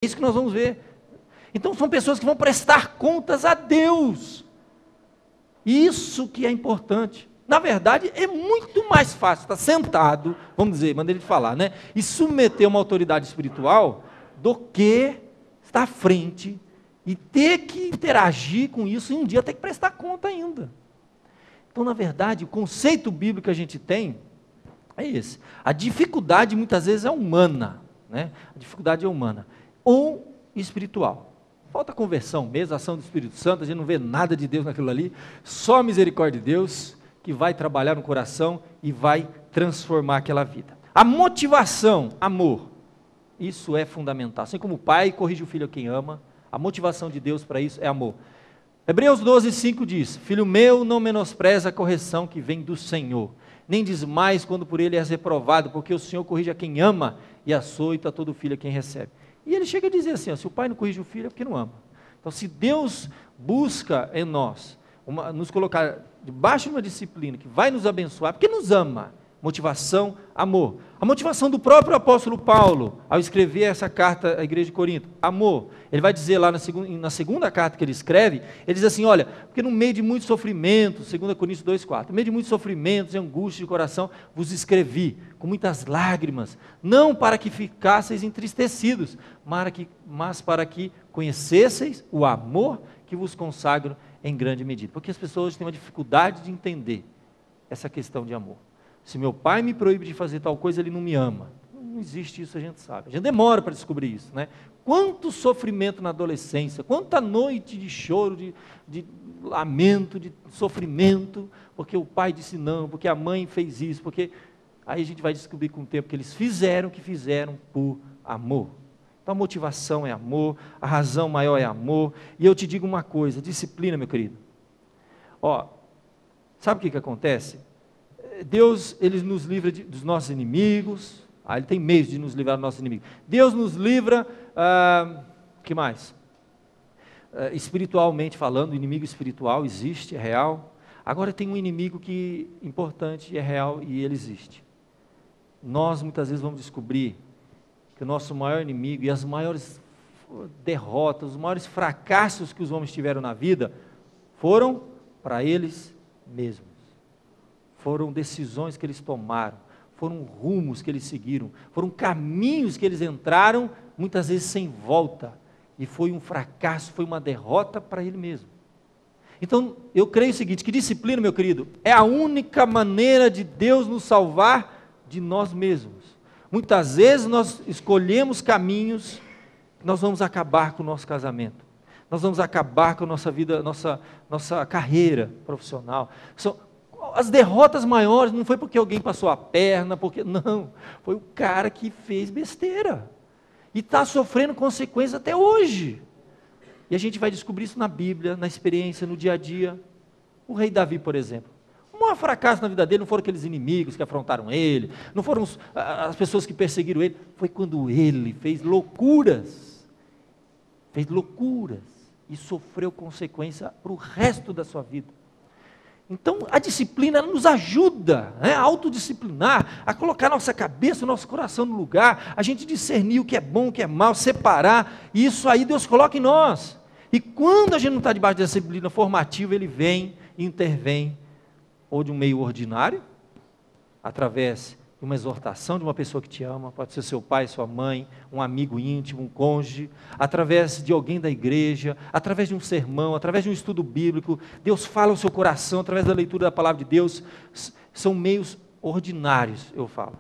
isso que nós vamos ver. Então são pessoas que vão prestar contas a Deus. Isso que é importante. Na verdade, é muito mais fácil estar sentado, vamos dizer, maneira de falar, né? E submeter uma autoridade espiritual do que estar à frente e ter que interagir com isso e um dia ter que prestar conta ainda. Então, na verdade, o conceito bíblico que a gente tem é esse. A dificuldade muitas vezes é humana, né? A dificuldade é humana ou espiritual. Falta conversão mesmo, ação do Espírito Santo, a gente não vê nada de Deus naquilo ali, só a misericórdia de Deus que vai trabalhar no coração e vai transformar aquela vida. A motivação, amor, isso é fundamental. Assim como o pai corrige o filho a quem ama, a motivação de Deus para isso é amor. Hebreus 12:5 diz: Filho meu, não menospreza a correção que vem do Senhor, nem desmais quando por ele és reprovado, porque o Senhor corrige a quem ama e açoita todo filho a quem recebe. E ele chega a dizer assim, ó, se o pai não corrige o filho é porque não ama. Então se Deus busca em nós, nos colocar debaixo de uma disciplina que vai nos abençoar, porque nos ama, motivação, amor. A motivação do próprio apóstolo Paulo, ao escrever essa carta à igreja de Corinto, amor. Ele vai dizer lá na segunda carta que ele escreve, ele diz assim, olha, porque no meio de muitos sofrimentos, 2 Coríntios 2:4, no meio de muitos sofrimentos e angústias de coração, vos escrevi, com muitas lágrimas, não para que ficasseis entristecidos, mas para que conhecesseis o amor que vos consagro em grande medida. Porque as pessoas têm uma dificuldade de entender essa questão de amor. Se meu pai me proíbe de fazer tal coisa, ele não me ama. Não existe isso, a gente sabe. A gente demora para descobrir isso, né? Quanto sofrimento na adolescência, quanta noite de choro, de lamento, de sofrimento, porque o pai disse não, porque a mãe fez isso, porque... Aí a gente vai descobrir com o tempo que eles fizeram o que fizeram por amor. Então a motivação é amor, a razão maior é amor. E eu te digo uma coisa, disciplina, meu querido. Ó, sabe o que acontece? Deus, Ele nos livra dos nossos inimigos. Ele tem meios de nos livrar dos nossos inimigos. Deus nos livra, que mais? Espiritualmente falando, o inimigo espiritual existe, é real. Agora tem um inimigo que é importante, é real e ele existe. Nós muitas vezes vamos descobrir que o nosso maior inimigo e as maiores derrotas, os maiores fracassos que os homens tiveram na vida, foram para eles mesmos. Foram decisões que eles tomaram, foram rumos que eles seguiram, foram caminhos que eles entraram, muitas vezes sem volta. E foi um fracasso, foi uma derrota para ele mesmo. Então, eu creio o seguinte, que disciplina, meu querido, é a única maneira de Deus nos salvar de nós mesmos. Muitas vezes nós escolhemos caminhos, nós vamos acabar com o nosso casamento, nós vamos acabar com a nossa vida, nossa carreira profissional. As derrotas maiores não foi porque alguém passou a perna, não, foi o cara que fez besteira, e está sofrendo consequências até hoje. E a gente vai descobrir isso na Bíblia, na experiência, no dia a dia. O rei Davi, por exemplo. O maior fracasso na vida dele não foram aqueles inimigos que afrontaram ele, não foram as pessoas que perseguiram ele, foi quando ele fez loucuras e sofreu consequência para o resto da sua vida. Então a disciplina nos ajuda, né, a autodisciplinar, a colocar nossa cabeça, nosso coração no lugar, a gente discernir o que é bom, o que é mal, separar, e isso aí Deus coloca em nós. E quando a gente não está debaixo dessa disciplina formativa, Ele vem e intervém, ou de um meio ordinário, através de uma exortação de uma pessoa que te ama, pode ser seu pai, sua mãe, um amigo íntimo, um cônjuge, através de alguém da igreja, através de um sermão, através de um estudo bíblico. Deus fala ao seu coração, através da leitura da palavra de Deus. São meios ordinários, eu falo,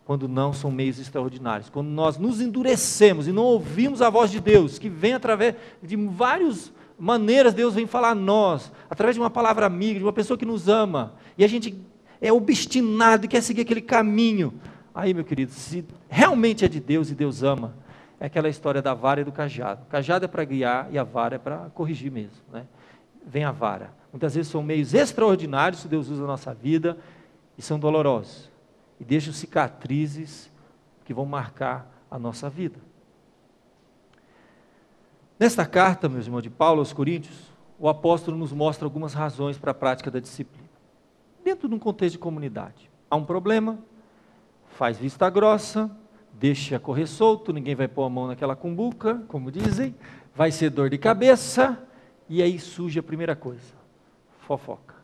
quando não são meios extraordinários, quando nós nos endurecemos e não ouvimos a voz de Deus, que vem através de várias maneiras. Deus vem falar a nós, através de uma palavra amiga, de uma pessoa que nos ama, e a gente é obstinado e quer seguir aquele caminho. Aí, meu querido, se realmente é de Deus e Deus ama, é aquela história da vara e do cajado. O cajado é para guiar e a vara é para corrigir mesmo, né? Vem a vara. Muitas vezes são meios extraordinários que Deus usa na nossa vida e são dolorosos, e deixam cicatrizes que vão marcar a nossa vida. Nesta carta, meus irmãos, de Paulo aos Coríntios, o apóstolo nos mostra algumas razões para a prática da disciplina. Dentro de um contexto de comunidade, há um problema, faz vista grossa, deixa correr solto, ninguém vai pôr a mão naquela cumbuca, como dizem, vai ser dor de cabeça, e aí surge a primeira coisa, fofoca.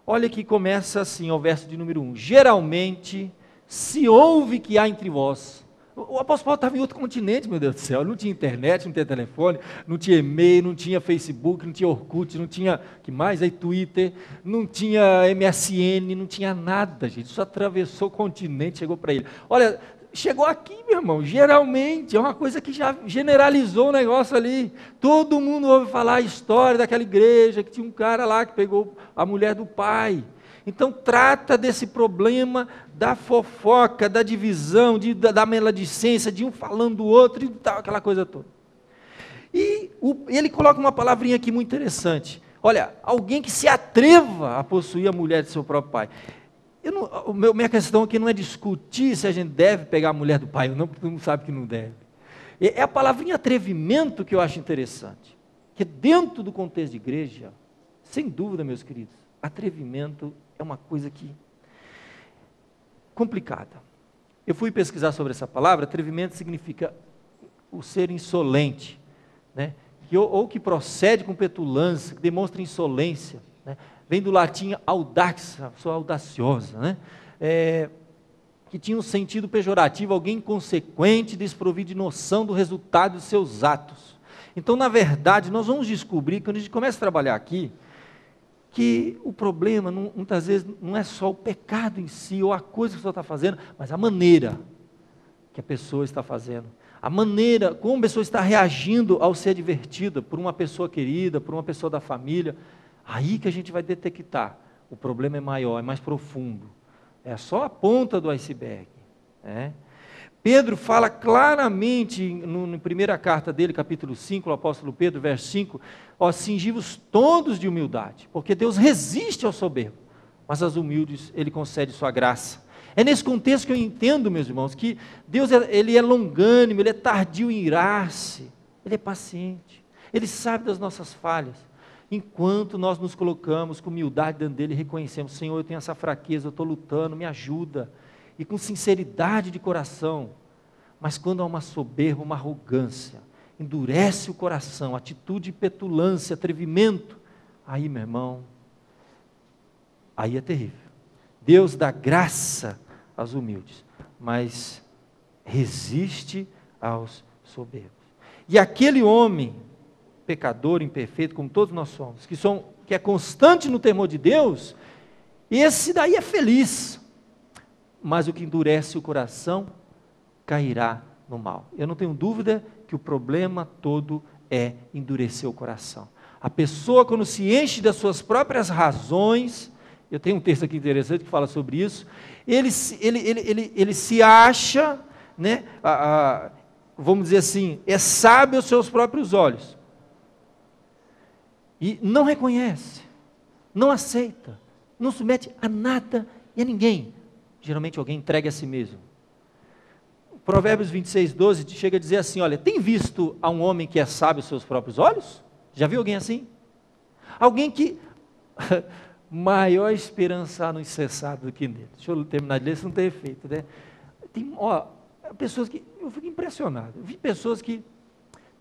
Olha que começa assim, o verso de número 1, geralmente se ouve que há entre vós. O apóstolo Paulo estava em outro continente, meu Deus do céu, não tinha internet, não tinha telefone, não tinha e-mail, não tinha Facebook, não tinha Orkut, não tinha, que mais aí, Twitter, não tinha MSN, não tinha nada, gente, só atravessou o continente, chegou para ele. Olha, chegou aqui, meu irmão, geralmente, é uma coisa que já generalizou o negócio ali, todo mundo ouve falar a história daquela igreja, que tinha um cara lá que pegou a mulher do pai. Então trata desse problema da fofoca, da divisão, da maledicência, de um falando do outro e tal, aquela coisa toda. E ele coloca uma palavrinha aqui muito interessante. Olha, alguém que se atreva a possuir a mulher de seu próprio pai. Minha questão aqui não é discutir se a gente deve pegar a mulher do pai ou não, porque todo mundo sabe que não deve. É a palavrinha atrevimento que eu acho interessante. Que dentro do contexto de igreja, sem dúvida, meus queridos, atrevimento é uma coisa que complicada. Eu fui pesquisar sobre essa palavra. Atrevimento significa o ser insolente, né? ou que procede com petulância, que demonstra insolência, né? Vem do latim audax, pessoa audaciosa, né? Que tinha um sentido pejorativo, alguém inconsequente, desprovido de noção do resultado dos seus atos. Então, na verdade, nós vamos descobrir, quando a gente começa a trabalhar aqui, que o problema, muitas vezes, não é só o pecado em si, ou a coisa que a pessoa está fazendo, mas a maneira que a pessoa está fazendo. A maneira como a pessoa está reagindo ao ser advertida por uma pessoa querida, por uma pessoa da família. Aí que a gente vai detectar. O problema é maior, é mais profundo. É só a ponta do iceberg. Né? Pedro fala claramente, na primeira carta dele, capítulo 5, o apóstolo Pedro, verso 5, cingivos todos de humildade, porque Deus resiste ao soberbo, mas aos humildes Ele concede sua graça. É nesse contexto que eu entendo, meus irmãos, que Deus Ele é longânimo, Ele é tardio em irar-se, Ele é paciente, Ele sabe das nossas falhas. Enquanto nós nos colocamos com humildade diante dEle e reconhecemos, Senhor, eu tenho essa fraqueza, eu estou lutando, me ajuda, e com sinceridade de coração. Mas quando há uma soberba, uma arrogância, endurece o coração, atitude de petulância, atrevimento, aí, meu irmão, aí é terrível. Deus dá graça aos humildes, mas resiste aos soberbos. E aquele homem, pecador, imperfeito, como todos nós somos, que é constante no temor de Deus, esse daí é feliz, mas o que endurece o coração cairá no mal. Eu não tenho dúvida que o problema todo é endurecer o coração. A pessoa, quando se enche das suas próprias razões, eu tenho um texto aqui interessante que fala sobre isso, ele se acha, né, vamos dizer assim, é sábio aos seus próprios olhos, e não reconhece, não aceita, não submete a nada e a ninguém. Geralmente alguém entrega a si mesmo. Provérbios 26, 12 chega a dizer assim, olha, tem visto a um homem que é sábio aos seus próprios olhos? Já viu alguém assim? Alguém que maior esperança há no incessado do que nele. Deixa eu terminar de ler, isso não tem efeito, né? Tem, pessoas que, eu fico impressionado, eu vi pessoas que,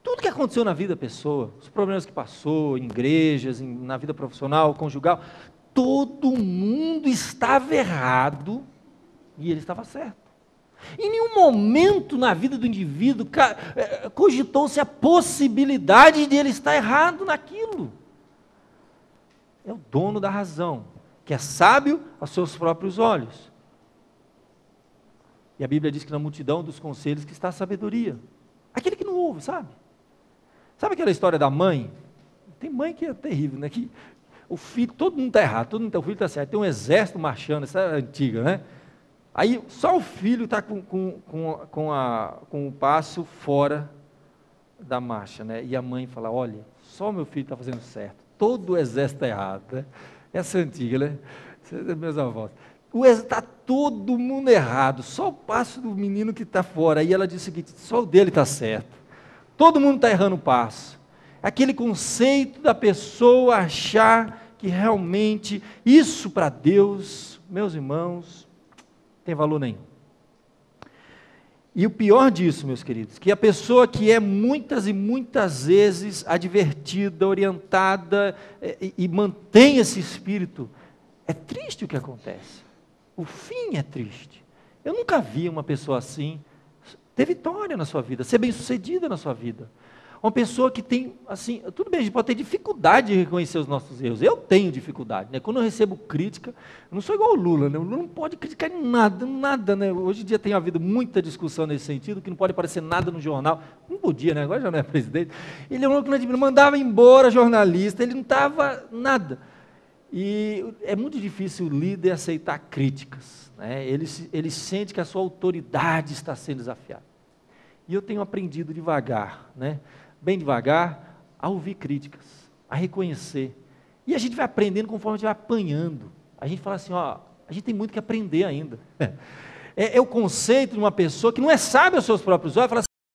tudo que aconteceu na vida da pessoa, os problemas que passou, em igrejas, na vida profissional, conjugal, todo mundo estava errado e ele estava certo. Em nenhum momento na vida do indivíduo cogitou-se a possibilidade de ele estar errado naquilo. É o dono da razão, que é sábio aos seus próprios olhos. E a Bíblia diz que na multidão dos conselhos que está a sabedoria. Aquele que não ouve, sabe? Sabe aquela história da mãe? Tem mãe que é terrível, né? Que o filho, todo mundo está errado, o filho está certo. Tem um exército marchando, essa é antiga, né? Aí só o filho está com o passo fora da marcha, né? E a mãe fala, olha, só o meu filho está fazendo certo, todo o exército está errado, né? Essa é antiga, né? Essa é das meus avós. Está todo mundo errado, só o passo do menino que está fora. Aí ela diz o seguinte, só o dele está certo, todo mundo está errando o passo. Aquele conceito da pessoa achar que realmente isso para Deus, meus irmãos, tem valor nenhum. E o pior disso, meus queridos, que a pessoa que é muitas e muitas vezes advertida, orientada e mantém esse espírito, é triste o que acontece. O fim é triste. Eu nunca vi uma pessoa assim ter vitória na sua vida, ser bem-sucedida na sua vida. Uma pessoa que tem, assim, tudo bem, a gente pode ter dificuldade de reconhecer os nossos erros. Eu tenho dificuldade, né? Quando eu recebo crítica, eu não sou igual o Lula, né? O Lula não pode criticar nada, nada, né? Hoje em dia tem havido muita discussão nesse sentido, que não pode aparecer nada no jornal. Não podia, né? Agora já não é presidente. Ele é um que não mandava embora jornalista, ele não estava nada. E é muito difícil o líder aceitar críticas, né? Ele sente que a sua autoridade está sendo desafiada. E eu tenho aprendido devagar, né? Bem devagar, a ouvir críticas, a reconhecer. E a gente vai aprendendo conforme a gente vai apanhando. A gente fala assim, ó, a gente tem muito que aprender ainda. É o conceito de uma pessoa que não é sábia aos seus próprios olhos, fala